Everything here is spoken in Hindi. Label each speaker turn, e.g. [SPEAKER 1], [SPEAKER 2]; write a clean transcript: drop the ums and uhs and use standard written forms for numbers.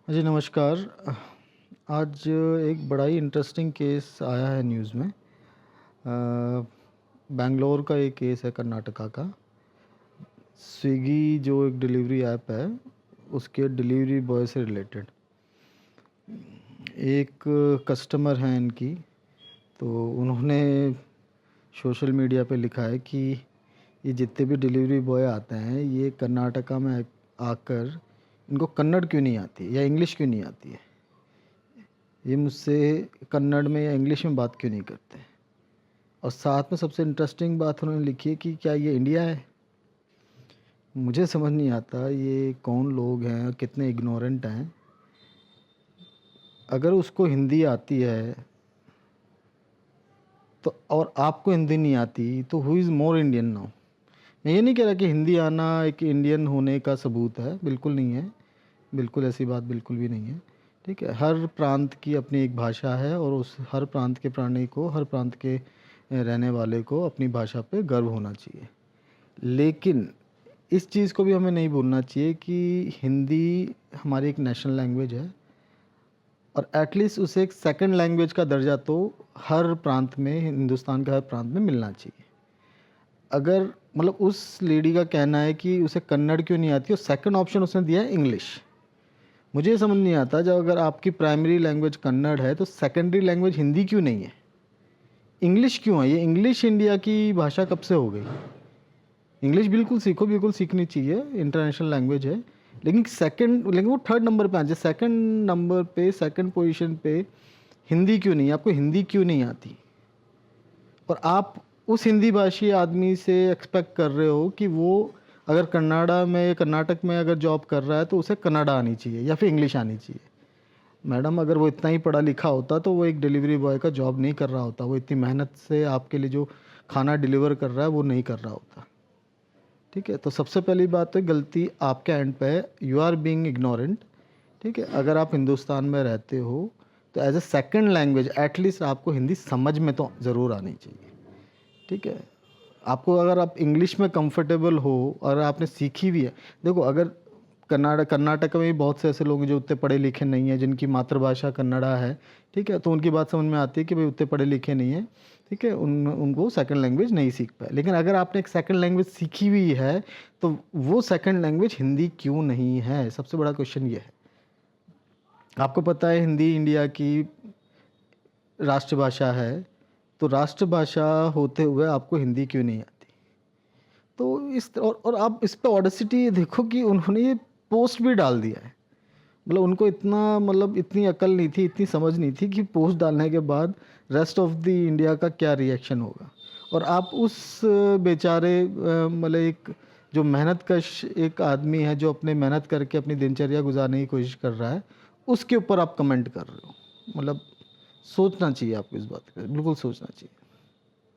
[SPEAKER 1] जी नमस्कार। आज एक बड़ा ही इंटरेस्टिंग केस आया है न्यूज़ में। बैंगलोर का एक केस है कर्नाटका का। स्विगी जो एक डिलीवरी ऐप है, उसके डिलीवरी बॉय से रिलेटेड एक कस्टमर हैं इनकी। तो उन्होंने सोशल मीडिया पे लिखा है कि ये जितने भी डिलीवरी बॉय आते हैं, ये कर्नाटका में आकर इनको कन्नड़ क्यों नहीं आती या इंग्लिश क्यों नहीं आती है, ये मुझसे कन्नड़ में या इंग्लिश में बात क्यों नहीं करते। और साथ में सबसे इंटरेस्टिंग बात उन्होंने लिखी है कि क्या ये इंडिया है। मुझे समझ नहीं आता ये कौन लोग हैं और कितने इग्नोरेंट हैं। अगर उसको हिंदी आती है तो, और आपको हिंदी नहीं आती, तो who is more Indian now. मैं ये नहीं कह रहा कि हिंदी आना एक इंडियन होने का सबूत है, बिल्कुल नहीं है। बिल्कुल ऐसी बात बिल्कुल भी नहीं है। ठीक है, हर प्रांत की अपनी एक भाषा है और उस हर प्रांत के प्राणी को, हर प्रांत के रहने वाले को अपनी भाषा पे गर्व होना चाहिए। लेकिन इस चीज़ को भी हमें नहीं भूलना चाहिए कि हिंदी हमारी एक नेशनल लैंग्वेज है और एटलीस्ट उसे एक सेकंड लैंग्वेज का दर्जा तो हर प्रांत में, हिंदुस्तान के हर प्रांत में मिलना चाहिए। अगर मतलब उस लेडी का कहना है कि उसे कन्नड़ क्यों नहीं आती और सेकंड ऑप्शन उसने दिया है इंग्लिश। मुझे ये समझ नहीं आता, जब अगर आपकी प्राइमरी लैंग्वेज कन्नड़ है तो सेकेंडरी लैंग्वेज हिंदी क्यों नहीं है, इंग्लिश क्यों है। ये इंग्लिश इंडिया की भाषा कब से हो गई। इंग्लिश बिल्कुल सीखो, बिल्कुल सीखनी चाहिए, इंटरनेशनल लैंग्वेज है। लेकिन वो थर्ड नंबर पे आ जाए, सेकंड नंबर पे, सेकंड पोजीशन पे हिंदी क्यों नहीं, आपको हिंदी क्यों नहीं आती। और आप उस हिंदी भाषी आदमी से एक्सपेक्ट कर रहे हो कि वो अगर कन्नाडा में, कर्नाटक में अगर जॉब कर रहा है तो उसे कन्नड़ा आनी चाहिए या फिर इंग्लिश आनी चाहिए। मैडम, अगर वो इतना ही पढ़ा लिखा होता तो वो एक डिलीवरी बॉय का जॉब नहीं कर रहा होता। वो इतनी मेहनत से आपके लिए जो खाना डिलीवर कर रहा है वो नहीं कर रहा होता। ठीक है, तो सबसे पहली बात तो गलती आपके एंड पे है, यू आर बीइंग इग्नोरेंट। ठीक है, अगर आप हिंदुस्तान में रहते हो तो as a second language at least आपको हिंदी समझ में तो ज़रूर आनी चाहिए। ठीक है, आपको अगर आप इंग्लिश में कंफर्टेबल हो और आपने सीखी भी है, देखो अगर कर्नाटक में भी बहुत से ऐसे लोग हैं जो उतने पढ़े लिखे नहीं हैं, जिनकी मातृभाषा कन्नड़ा है। ठीक है, तो उनकी बात समझ में आती है कि भाई उतने पढ़े लिखे नहीं हैं। ठीक है, उनको सेकंड लैंग्वेज नहीं सीख पाए। लेकिन अगर आपने एक सेकंड लैंग्वेज सीखी हुई है तो वो सेकंड लैंग्वेज हिंदी क्यों नहीं है, सबसे बड़ा क्वेश्चन ये है। आपको पता है हिंदी इंडिया की राष्ट्रभाषा है, तो राष्ट्रभाषा होते हुए आपको हिंदी क्यों नहीं आती। तो और आप इस पे ऑडेसिटी देखो कि उन्होंने ये पोस्ट भी डाल दिया है। मतलब उनको इतना, मतलब इतनी अकल नहीं थी, इतनी समझ नहीं थी कि पोस्ट डालने के बाद रेस्ट ऑफ द इंडिया का क्या रिएक्शन होगा। और आप उस बेचारे मतलब एक जो मेहनत कश एक आदमी है, जो अपने मेहनत करके अपनी दिनचर्या गुजारने की कोशिश कर रहा है, उसके ऊपर आप कमेंट कर रहे हो। मतलब सोचना चाहिए आपको, इस बात का बिल्कुल सोचना चाहिए।